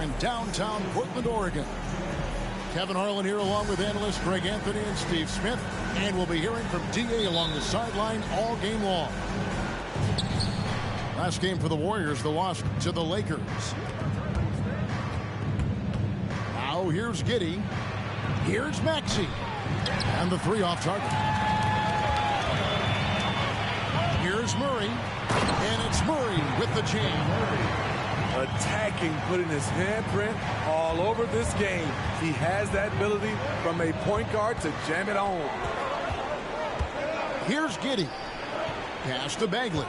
In downtown Portland, Oregon. Kevin Harlan here along with analysts Greg Anthony and Steve Smith. And we'll be hearing from D.A. along the sideline all game long. Last game for the Warriors, the loss to the Lakers. Now here's Giddey. Here's Maxey. And the three off target. Here's Murray. And it's Murray with the jam. Attacking, putting his handprint all over this game. He has that ability from a point guard to jam it home. Here's Giddey. Pass to Bagley.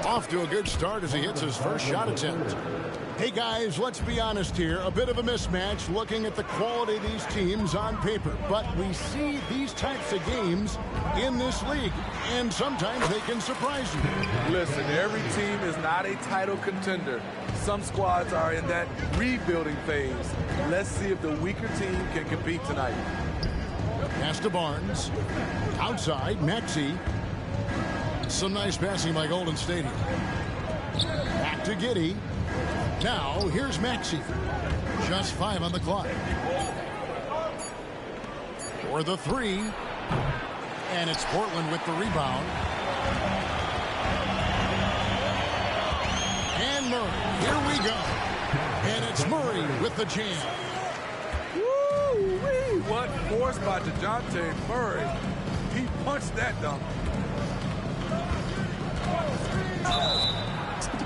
Off to a good start as he hits his first shot attempt. Hey guys, let's be honest here. A bit of a mismatch looking at the quality of these teams on paper. But we see these types of games in this league. And sometimes they can surprise you. Listen, every team is not a title contender. Some squads are in that rebuilding phase. Let's see if the weaker team can compete tonight. Pass to Barnes. Outside, Maxey. Some nice passing by Golden State here. Back to Giddey. Now, here's Maxey. Just 5 on the clock. For the three. And it's Portland with the rebound. And Murray. Here we go. And it's Murray with the jam. Woo-wee! What force by DeJounte Murray. He punched that dunk.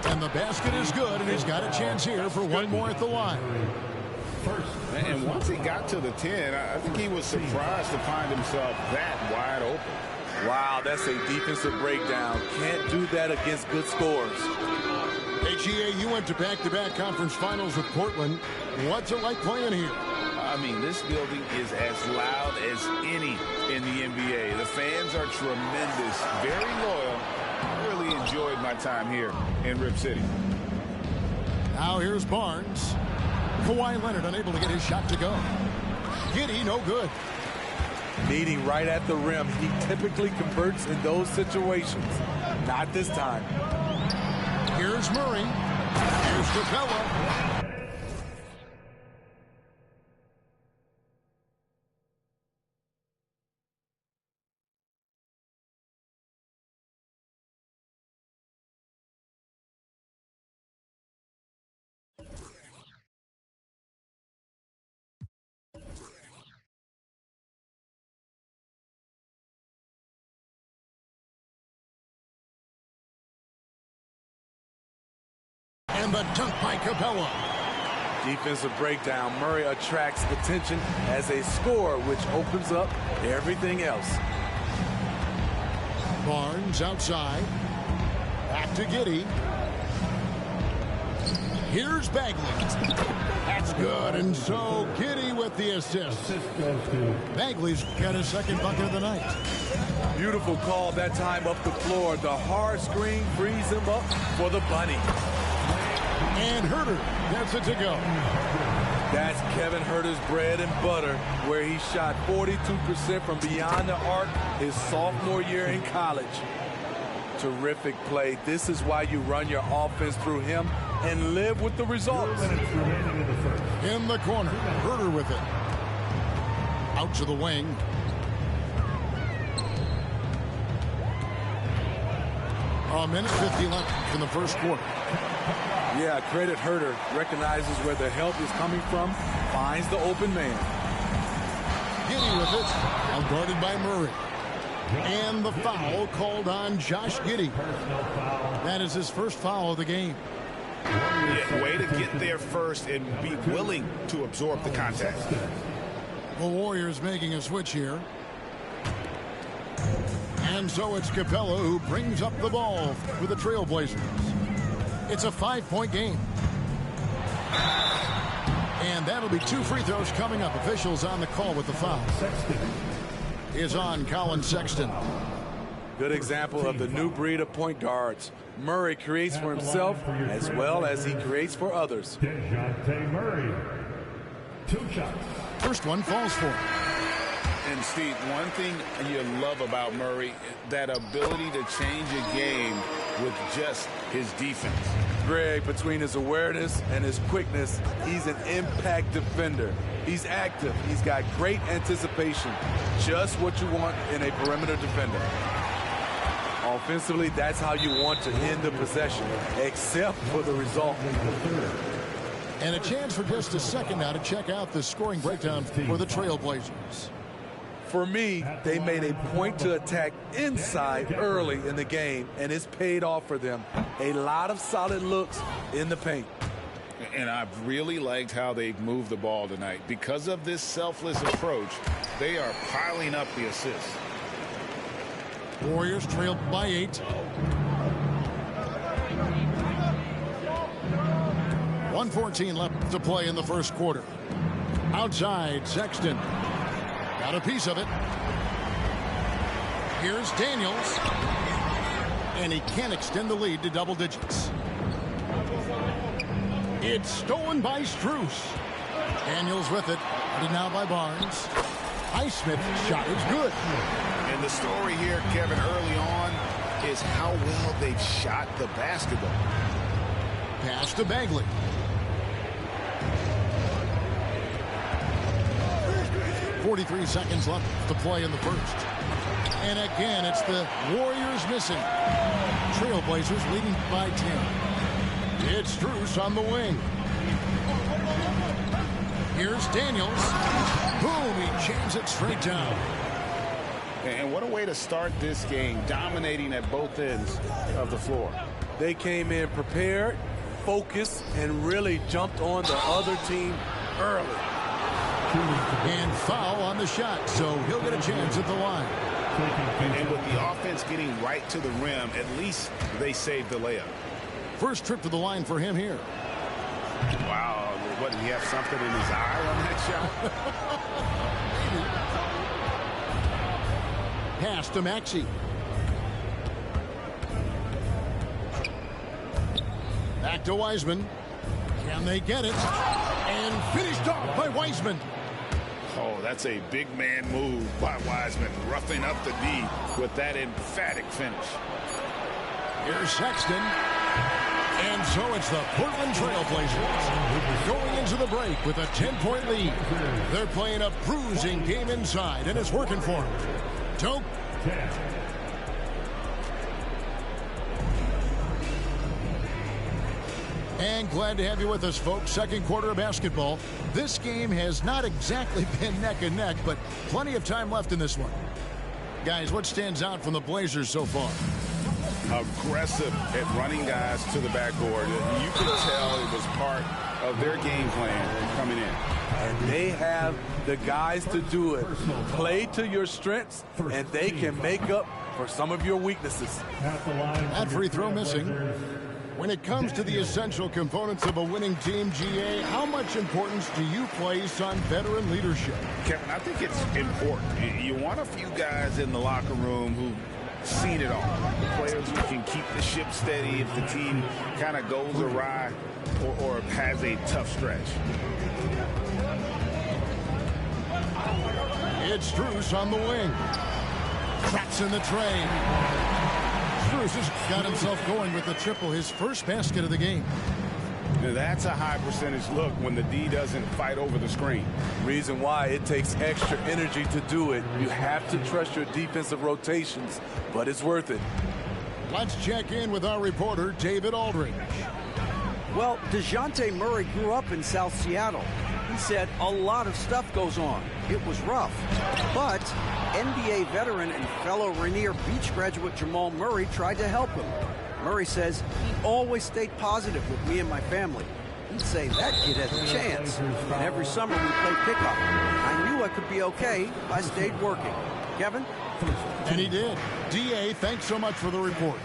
And the basket is good, and he's got a chance here for one more at the line. And once he got to the 10, I think he was surprised to find himself that wide open. Wow, that's a defensive breakdown. Can't do that against good scores. Hey, GA, you went to back-to-back conference finals with Portland. What's it like playing here? I mean, this building is as loud as any in the NBA. The fans are tremendous, very loyal. I really enjoyed my time here in Rip City. Now here's Barnes. Kawhi Leonard unable to get his shot to go. Giddey, no good. Meeting right at the rim. He typically converts in those situations. Not this time. Here's Murray. Here's Capella. And the dunk by Capella. Defensive breakdown. Murray attracts attention as a scorer, which opens up everything else. Barnes outside. Back to Giddey. Here's Bagley. That's good. And so Giddey with the assist. Bagley's got his second bucket of the night. Beautiful call that time up the floor. The hard screen frees him up for the bunny. And Huerter gets it to go. That's Kevin Huerter's bread and butter, where he shot 42% from beyond the arc his sophomore year in college. Terrific play. This is why you run your offense through him and live with the results. In the corner, Huerter with it. Out to the wing. A minute 50 left in the first quarter. Yeah, credit Huerter. Recognizes where the help is coming from, finds the open man. Giddey with it, now guarded by Murray. And the foul called on Josh Giddey. That is his first foul of the game. Yeah, way to get there first and be willing to absorb the contact. The Warriors making a switch here. And so it's Capella who brings up the ball for the Trailblazers. It's a 5-point game. And that'll be 2 free throws coming up. Officials on the call with the foul. Is on Colin Sexton. Good example of the new breed of point guards. Murray creates for himself as well as he creates for others. Dejounte Murray. 2 shots. First one falls for him. And Steve, one thing you love about Murray, that ability to change a game with just his defense. Greg, between his awareness and his quickness, he's an impact defender. He's active. He's got great anticipation. Just what you want in a perimeter defender. Offensively, that's how you want to end the possession, except for the result. And a chance for just a second now to check out the scoring breakdown for the Trailblazers. For me, they made a point to attack inside early in the game, and it's paid off for them. A lot of solid looks in the paint. And I've really liked how they've moved the ball tonight. Because of this selfless approach, they are piling up the assists. Warriors trailed by 8. .114 left to play in the first quarter. Outside, Sexton. Got a piece of it. Here's Daniels. And he can't extend the lead to double digits. It's stolen by Strus. Daniels with it. Headed now by Barnes. Highsmith's shot is good. And the story here, Kevin, early on is how well they've shot the basketball. Pass to Bagley. .43 seconds left to play in the first. And again, it's the Warriors missing. Trailblazers leading by 10. It's Strus on the wing. Here's Daniels. Boom, he jams it straight down. And what a way to start this game, dominating at both ends of the floor. They came in prepared, focused, and really jumped on the other team early. And foul on the shot, so he'll get a chance at the line. And with the offense getting right to the rim, at least they saved the layup. First trip to the line for him here. Wow, what, did he have something in his eye on that shot? Pass to Maxey. Back to Wiseman. Can they get it? And finished off by Wiseman. Oh, that's a big man move by Wiseman, roughing up the D with that emphatic finish. Here's Sexton. And so it's the Portland Trailblazers going into the break with a 10-point lead. They're playing a bruising game inside, and it's working for them. Dope. And glad to have you with us, folks. Second quarter of basketball. This game has not exactly been neck and neck, but plenty of time left in this one. Guys, what stands out from the Blazers so far? Aggressive at running guys to the backboard. You could tell it was part of their game plan coming in. And they have the guys to do it. Play to your strengths, and they can make up for some of your weaknesses. That free throw missing. When it comes to the essential components of a winning team, GA, how much importance do you place on veteran leadership? Kevin, I think it's important. You want a few guys in the locker room who've seen it all. Players who can keep the ship steady if the team kind of goes awry or has a tough stretch. It's Strus on the wing. Cracks in the tray. Strus has got himself going with the triple, his first basket of the game. That's a high percentage look when the D doesn't fight over the screen. Reason why it takes extra energy to do it. You have to trust your defensive rotations, but it's worth it. Let's check in with our reporter, David Aldridge. Well, Dejounte Murray grew up in South Seattle. He said a lot of stuff goes on. It was rough. But NBA veteran and fellow Rainier Beach graduate Jamal Murray tried to help him. Murray says he always stayed positive with me and my family. He'd say that kid has a chance. And every summer we played pickup. I knew I could be okay if I stayed working. Kevin? And he did. D.A., thanks so much for the report.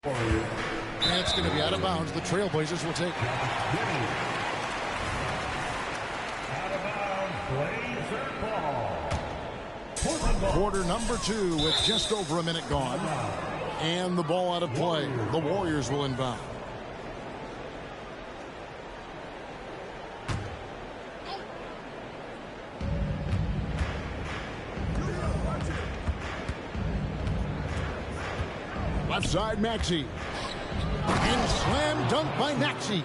And it's going to be out of bounds. The Trailblazers will take it. Out of bounds, Blazer ball. Quarter number 2 with just over a minute gone. And the ball out of play. The Warriors will inbound. Left side, Maxey. And slam dunk by Maxey.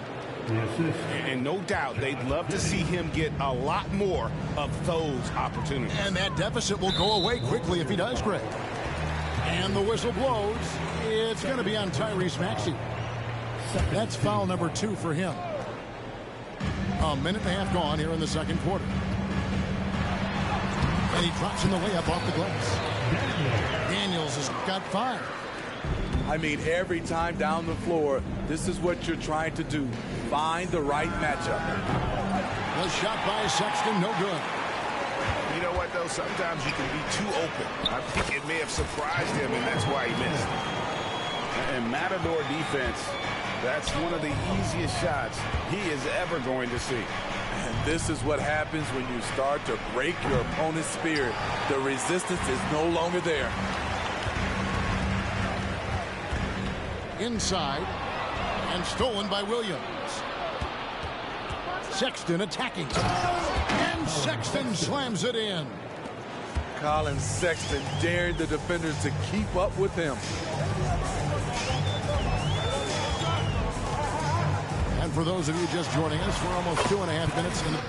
And no doubt they'd love to see him get a lot more of those opportunities. And that deficit will go away quickly if he does, Greg. And the whistle blows. It's going to be on Tyrese Maxey. That's foul number 2 for him. A minute and a half gone here in the second quarter. And he drops in the layup off the glass. Daniels has got 5. I mean, every time down the floor, this is what you're trying to do. Find the right matchup. The shot by Sexton, no good. You know what, though? Sometimes you can be too open. I think it may have surprised him, and that's why he missed. And Matador defense, that's one of the easiest shots he is ever going to see. And this is what happens when you start to break your opponent's spirit. The resistance is no longer there. Inside, and stolen by Williams. Sexton attacking. And Sexton slams it in. Colin Sexton dared the defenders to keep up with him. And for those of you just joining us, we're almost 2.5 minutes in the...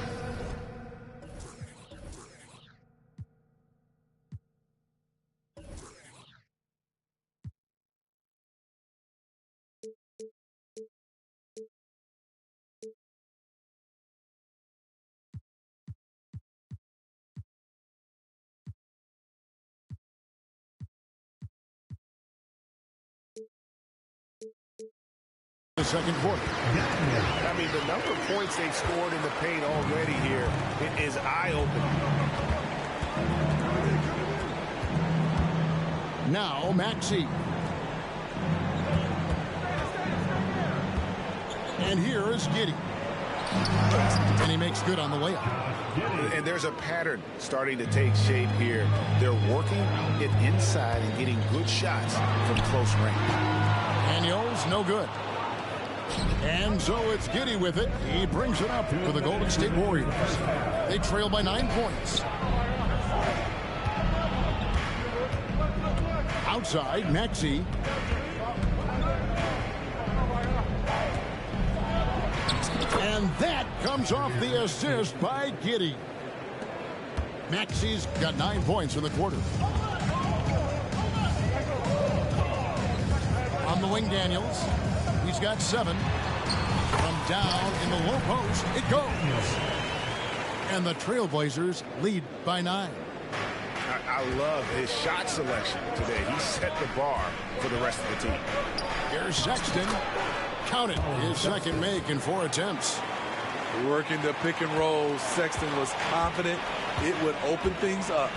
the second quarter. I mean, the number of points they've scored in the paint already here is eye-opening. Now Maxey. And here is Giddey. And he makes good on the layup. And there's a pattern starting to take shape here. They're working it inside and getting good shots from close range. Daniels, no good. And so it's Giddey with it. He brings it up for the Golden State Warriors. They trail by 9 points. Outside, Maxey. And that comes off the assist by Giddey. Maxey's got 9 points in the quarter. On the wing, Daniels. He's got 7. From down in the low post, it goes. And the Trailblazers lead by 9. I love his shot selection today. He set the bar for the rest of the team. Here's Sexton. Count it. His second make in 4 attempts. Working the pick and roll, Sexton was confident it would open things up.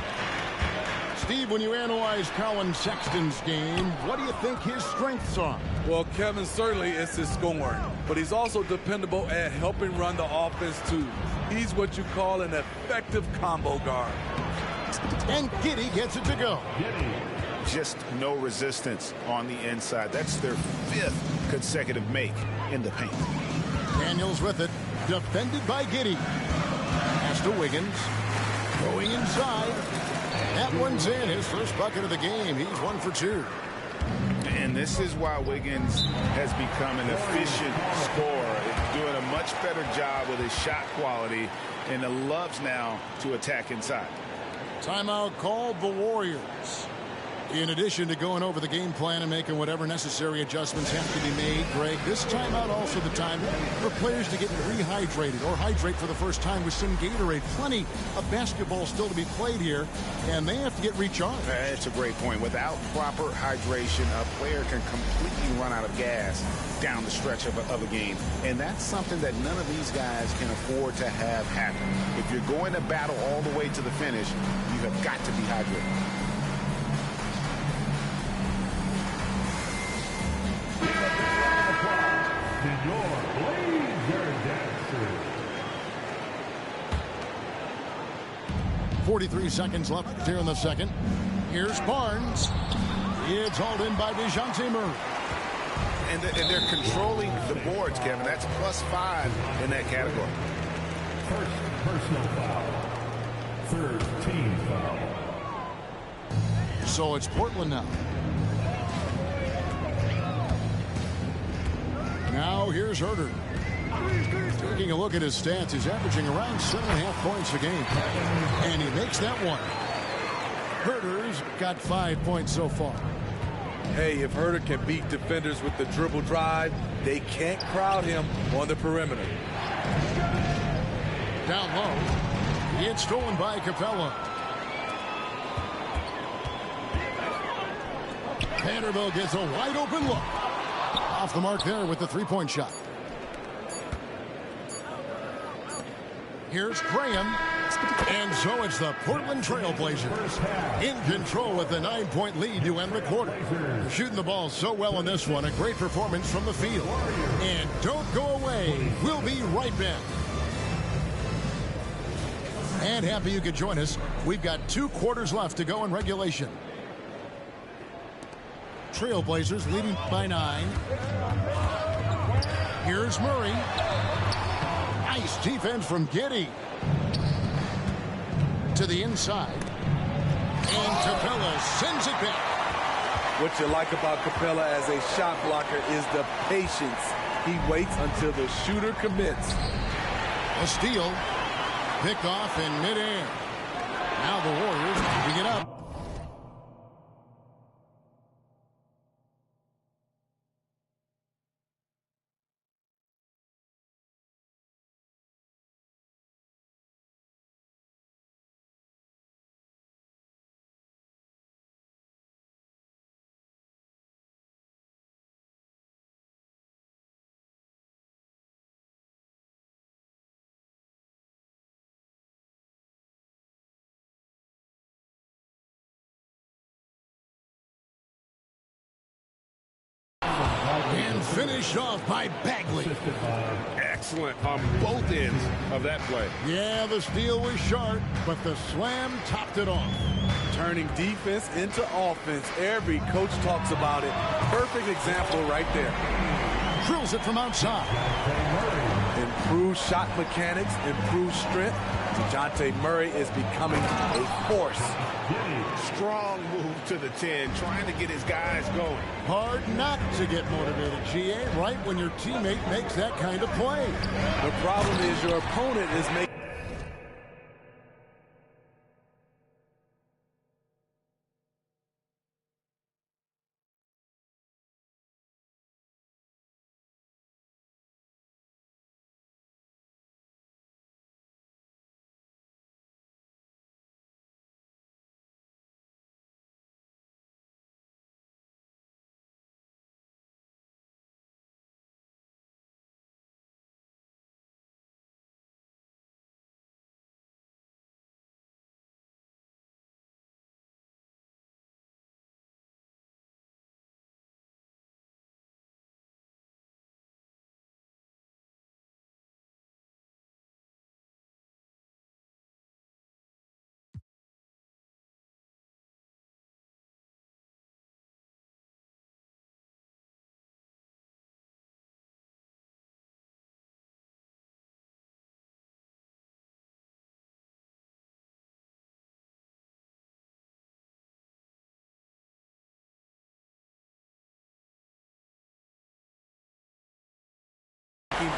Steve, when you analyze Colin Sexton's game, what do you think his strengths are? Well, Kevin, certainly it's his scoring, but he's also dependable at helping run the offense, too. He's what you call an effective combo guard. And Giddey gets it to go. Just no resistance on the inside. That's their 5th consecutive make in the paint. Daniels with it. Defended by Giddey. Pass to Wiggins. Going inside. That one's in. His first bucket of the game. He's 1 for 2. And this is why Wiggins has become an efficient scorer. Doing a much better job with his shot quality and loves now to attack inside. Timeout called the Warriors. In addition to going over the game plan and making whatever necessary adjustments have to be made, Greg, this timeout also the time for players to get rehydrated or hydrate for the first time with some Gatorade. Plenty of basketball still to be played here, and they have to get recharged. That's a great point. Without proper hydration, a player can completely run out of gas down the stretch of a game. And that's something that none of these guys can afford to have happen. If you're going to battle all the way to the finish, you have got to be hydrated. 43 seconds left here in the second. Here's Barnes. It's hauled in by DeJounte Murray. And they're controlling the boards, Kevin. That's +5 in that category. First personal foul. Third team foul. So it's Portland now. Now here's Herter. Taking a look at his stats, he's averaging around 7.5 points a game. And he makes that one. Herter's got 5 points so far. Hey, if Herter can beat defenders with the dribble drive, they can't crowd him on the perimeter. Down low. It's stolen by Capella. Vanderbilt gets a wide open look. Off the mark there with the three-point shot. Here's Graham. And so it's the Portland Trailblazers in control with a 9-point lead to end the quarter. Shooting the ball so well in this one. A great performance from the field. And don't go away. We'll be right back. And happy you could join us. We've got 2 quarters left to go in regulation. Trailblazers leading by 9. Here's Murray. Nice defense from Giddey. To the inside. And Capella sends it back. What you like about Capella as a shot blocker is the patience. He waits until the shooter commits. A steal. Picked off in midair. Now the Warriors picking it up. And finished off by Bagley. Excellent on both ends of that play. Yeah, the steal was sharp, but the slam topped it off. Turning defense into offense. Every coach talks about it. Perfect example right there. Drills it from outside. Improved shot mechanics, improved strength. DeJounte Murray is becoming a force. Strong move to the 10, trying to get his guys going. Hard not to get motivated, GA, right when your teammate makes that kind of play. The problem is your opponent is making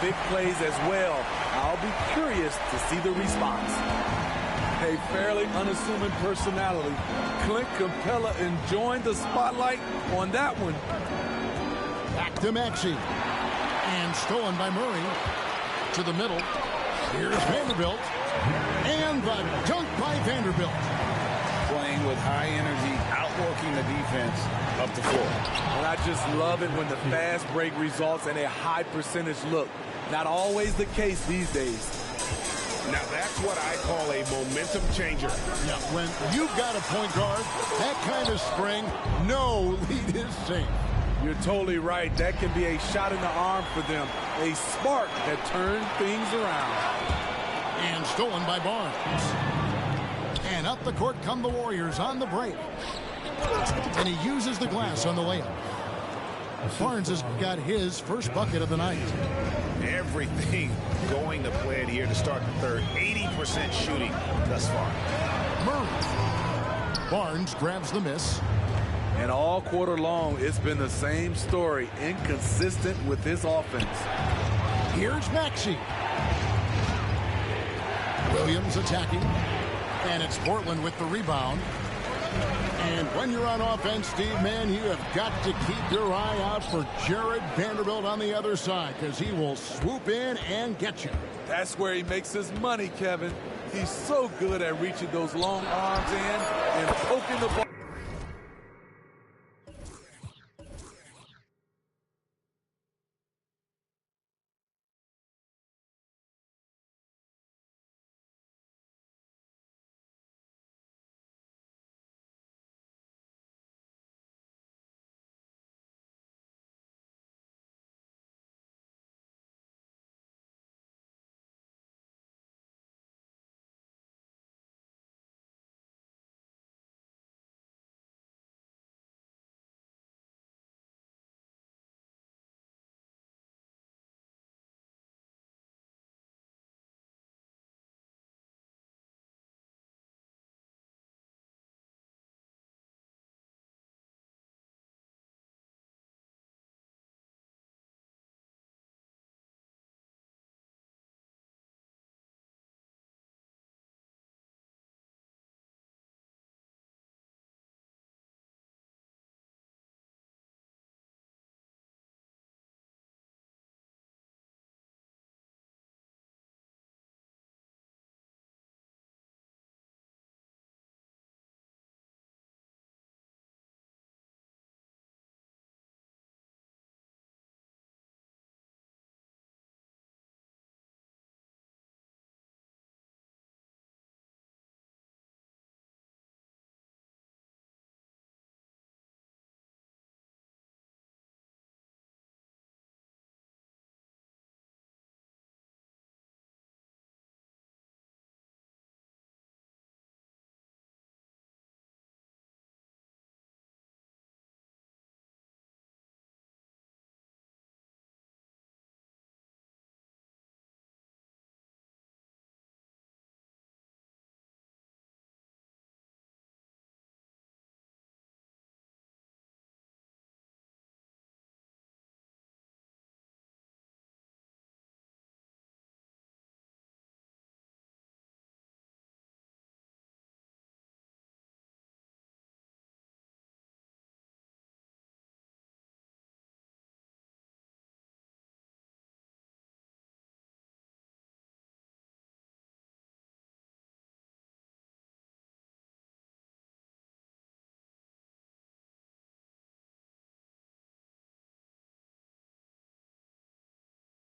big plays as well. I'll be curious to see the response. A fairly unassuming personality. Clint Capella enjoying the spotlight on that one. Back to Maxey. And stolen by Murray. To the middle. Here's Vanderbilt. And the dunk by Vanderbilt. Playing with high energy, outworking the defense up the floor. And I just love it when the fast break results in a high percentage look. Not always the case these days. Now that's what I call a momentum changer. Yeah, when you've got a point guard, that kind of spring, no lead is safe. You're totally right. That can be a shot in the arm for them. A spark that turned things around. And stolen by Barnes. And up the court come the Warriors on the break. And he uses the glass on the layup. Barnes has got his first bucket of the night. Everything going to plan here to start the third. 80% shooting thus far. Murray. Barnes grabs the miss. And all quarter long, it's been the same story. Inconsistent with his offense. Here's Maxey. Williams attacking. And it's Portland with the rebound. And when you're on offense, Steve, man, you have got to keep your eye out for Jared Vanderbilt on the other side, because he will swoop in and get you. That's where he makes his money, Kevin. He's so good at reaching those long arms in and poking the ball.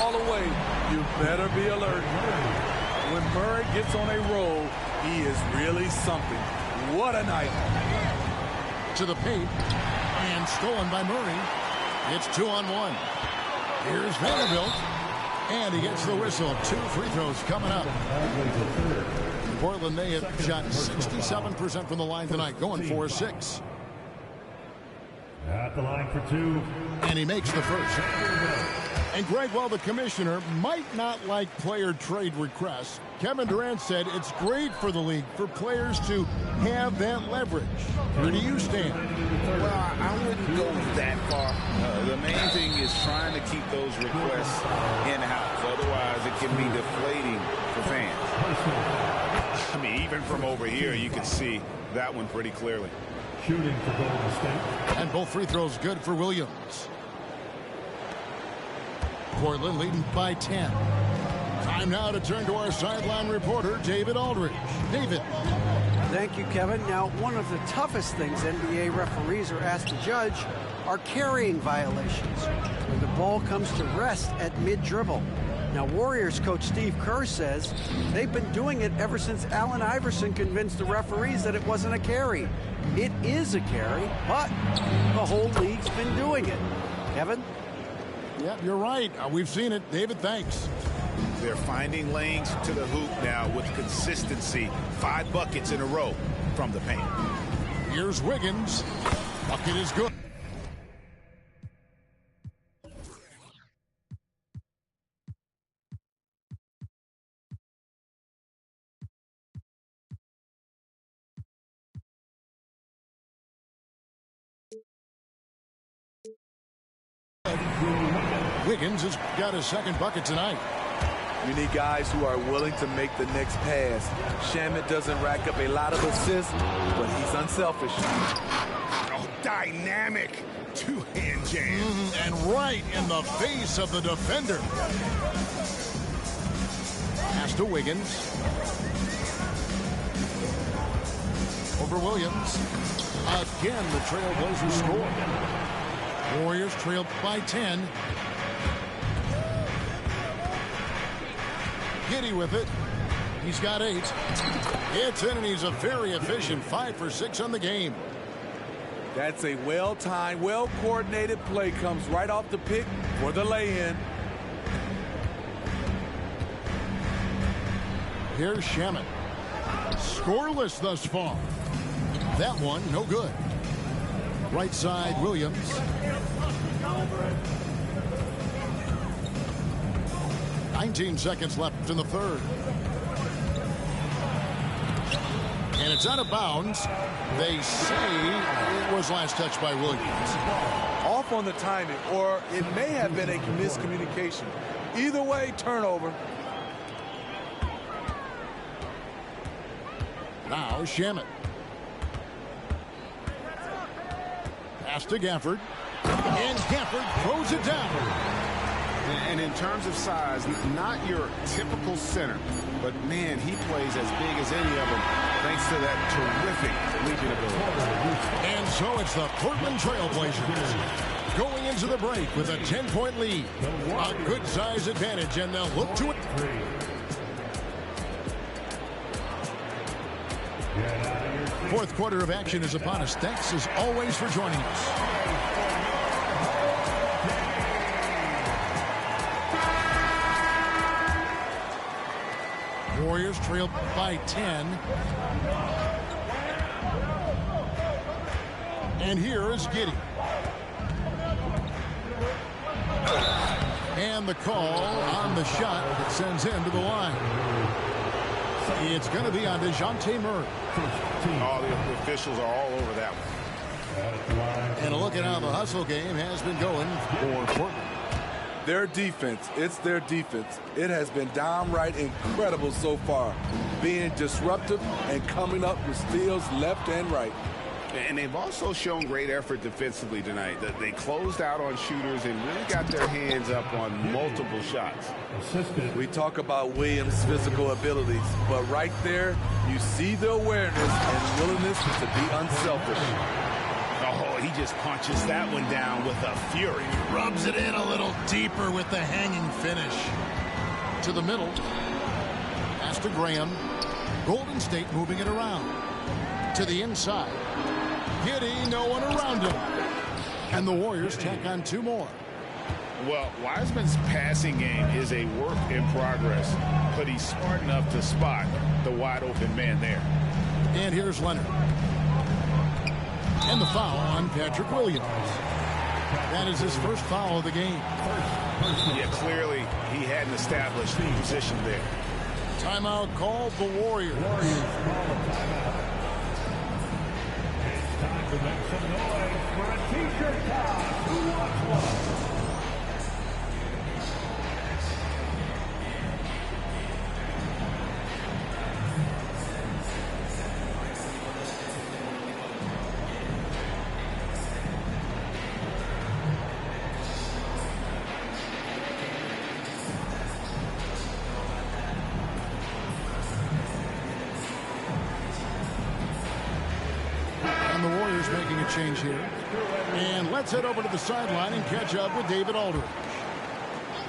All the way, you better be alert. When Murray gets on a roll, he is really something. What a night. To the paint. And stolen by Murray. It's 2-on-1. Here's Vanderbilt. And he gets the whistle. 2 free throws coming up. Portland, they have shot 67% from the line tonight, going for 6. At the line for 2. And he makes the first. And Greg, while the commissioner might not like player trade requests, Kevin Durant said it's great for the league for players to have that leverage. Where do you stand? Well, I wouldn't go that far. The main thing is trying to keep those requests in-house. Otherwise, it can be deflating for fans. I mean, even from over here, you can see that one pretty clearly. Shooting for Golden State. And both free throws good for Williams. Portland leading by 10. Time now to turn to our sideline reporter, David Aldridge. David. Thank you, Kevin. Now, one of the toughest things NBA referees are asked to judge are carrying violations, when the ball comes to rest at mid-dribble. Now, Warriors coach Steve Kerr says they've been doing it ever since Allen Iverson convinced the referees that it wasn't a carry. It is a carry, but the whole league's been doing it. Kevin? Yeah, you're right. We've seen it. David, thanks. They're finding lanes to the hoop now with consistency. 5 buckets in a row from the paint. Here's Wiggins. Bucket is good. Wiggins has got his second bucket tonight. You need guys who are willing to make the next pass. Shamet doesn't rack up a lot of assists, but he's unselfish. Oh, dynamic two-hand jam. And right in the face of the defender. Pass to Wiggins. Over Williams. Again, the Trailblazers score. Warriors trail by 10. Giddy with it. He's got 8. It's in, and he's a very efficient 5 for 6 on the game. That's a well-timed, well-coordinated play. Comes right off the pick for the lay-in. Here's Shamet. Scoreless thus far. That one, no good. Right side, Williams. 19 seconds left in the third. And it's out of bounds. They say it was last touched by Williams. Off on the timing, or it may have been a miscommunication. Either way, turnover. Now Shamet. Pass to Gafford. And Gafford throws it down. And in terms of size, not your typical center, but man, he plays as big as any of them thanks to that terrific leaping ability. And so it's the Portland Trailblazers going into the break with a 10-point lead. A good size advantage, and they'll look to it. Fourth quarter of action is upon us. Thanks as always for joining us. Warriors trail by 10. And here is Giddey. And the call on the shot that sends him to the line. It's going to be on DeJounte Murray. All the officials are all over that one. And a look at how the hustle game has been going for Portland. Their defense, it's their defense. It has been downright incredible so far, being disruptive and coming up with steals left and right. And they've also shown great effort defensively tonight. They closed out on shooters and really got their hands up on multiple shots. We talk about Williams' physical abilities, but right there, you see the awareness and willingness to be unselfish. Oh, he just punches that one down with a fury. Rubs it in a little deeper with the hanging finish. To the middle. Pass to Graham. Golden State moving it around. To the inside. Giddey, no one around him. And the Warriors tack on 2 more. Well, Wiseman's passing game is a work in progress, but he's smart enough to spot the wide open man there. And here's Leonard. And the foul on Patrick Williams. That is his first foul of the game. Yeah, clearly he hadn't established the position there. Timeout called the Warriors. It's time to make some noise for a t-shirt And the Warriors making a change here. And let's head over to the sideline and catch up with David Aldridge.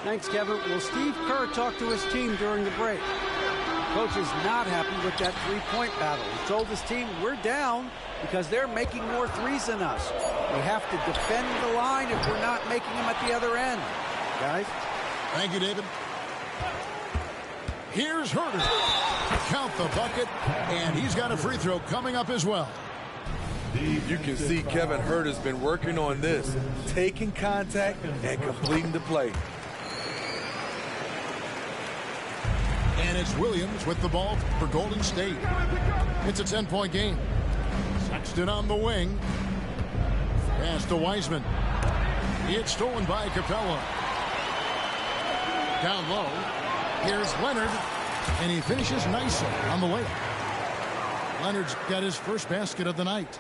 Thanks, Kevin. Well, Steve Kerr talked to his team during the break. Coach is not happy with that three-point battle. He told his team, we're down because they're making more threes than us. We have to defend the line if we're not making them at the other end. Guys? Thank you, David. Here's Herter. Count the bucket, and he's got a free throw coming up as well. You can see Kevin Herter's been working on this, taking contact and completing the play. And it's Williams with the ball for Golden State. It's a 10-point game. Sexton on the wing. Pass to Wiseman. It's stolen by Capella. Down low. Here's Leonard. And he finishes nicely on the layup. Leonard's got his first basket of the night.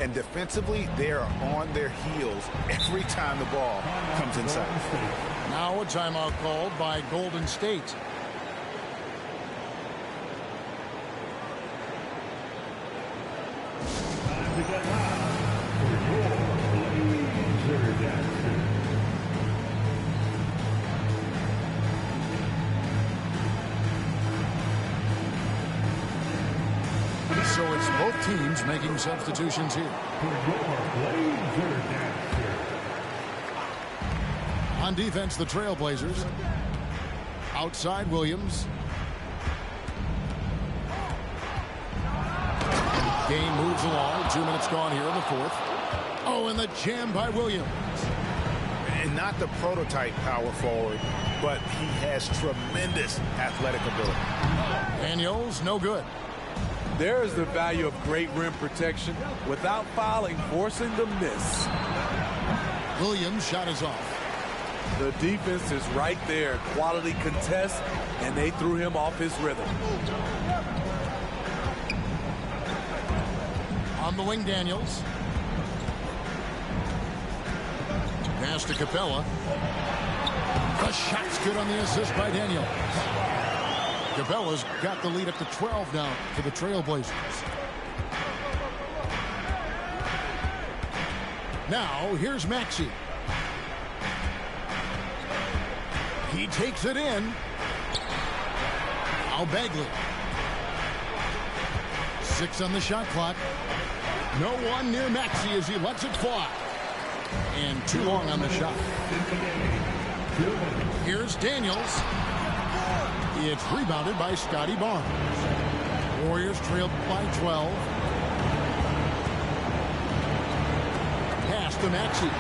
And defensively, they are on their heels every time the ball comes inside. Now a timeout called by Golden State. So it's both teams making substitutions here. On defense, the Trailblazers. Outside, Williams. Game moves along. 2 minutes gone here in the fourth. Oh, and the jam by Williams. And not the prototype power forward, but he has tremendous athletic ability. Daniels, no good. There is the value of great rim protection without fouling, forcing the miss. Williams' shot is off. The defense is right there. Quality contest, and they threw him off his rhythm. On the wing, Daniels. Pass to Capella. The shot's good on the assist by Daniels. Capella's got the lead up to 12 now for the Trailblazers. Now, here's Maxey. He takes it in. Now Bagley. 6 on the shot clock. No one near Maxey as he lets it fly. And too long on the shot. Here's Daniels. It's rebounded by Scotty Barnes. Warriors trailed by 12. Pass to Maxey.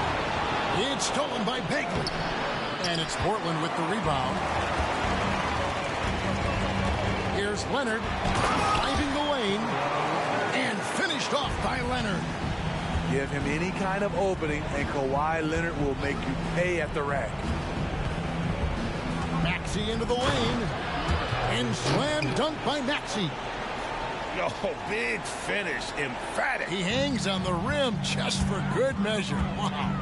It's stolen by Bagley. And it's Portland with the rebound. Here's Leonard. Driving the lane. And finished off by Leonard. Give him any kind of opening, and Kawhi Leonard will make you pay at the rack. Maxey into the lane. And slam dunk by Maxey. Oh, big finish. Emphatic. He hangs on the rim just for good measure. Wow.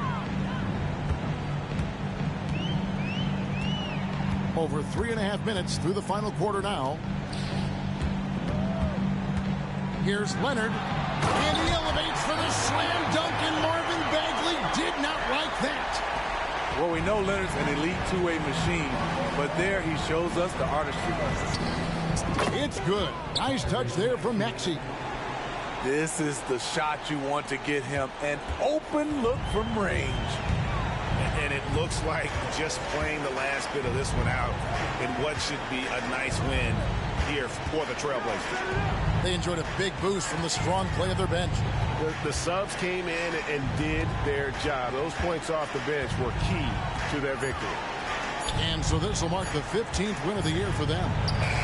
Over 3.5 minutes through the final quarter now. Here's Leonard. And he elevates for the slam dunk, and Marvin Bagley did not like that. Well, we know Leonard's an elite two-way machine, but there he shows us the artistry. It's good. Nice touch there from Maxey. This is the shot you want to get him. An open look from range. And it looks like just playing the last bit of this one out in what should be a nice win here for the Trailblazers. They enjoyed a big boost from the strong play of their bench. The subs came in and did their job. Those points off the bench were key to their victory. And so this will mark the 15th win of the year for them.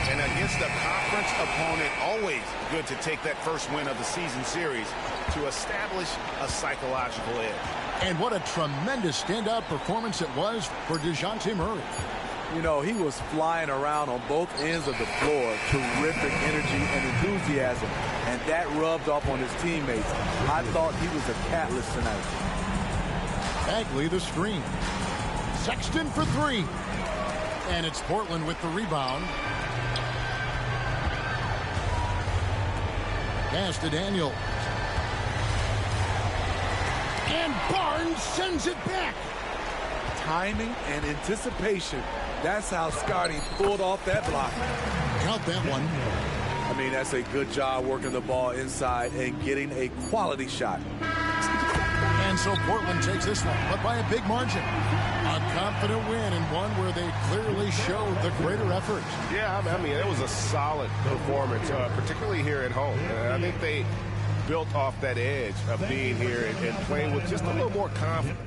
And against a conference opponent, always good to take that first win of the season series to establish a psychological edge. And what a tremendous standout performance it was for DeJounte Murray. You know, he was flying around on both ends of the floor. Terrific energy and enthusiasm. And that rubbed off on his teammates. I thought he was a catalyst tonight. Bagley the screen. Sexton for three. And it's Portland with the rebound. Pass to Daniel. And Barnes sends it back. Timing and anticipation. That's how Scotty pulled off that block. Count that one. I mean, that's a good job working the ball inside and getting a quality shot. And so Portland takes this one, but by a big margin. A confident win and one where they clearly showed the greater effort. Yeah, I mean, it was a solid performance, particularly here at home. I think they built off that edge of being here and playing with just a little more confidence.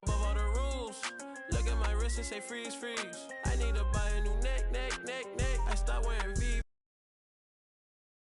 Above all the rules, look at my wrist and say freeze, freeze. I need to buy a new neck. I start wearing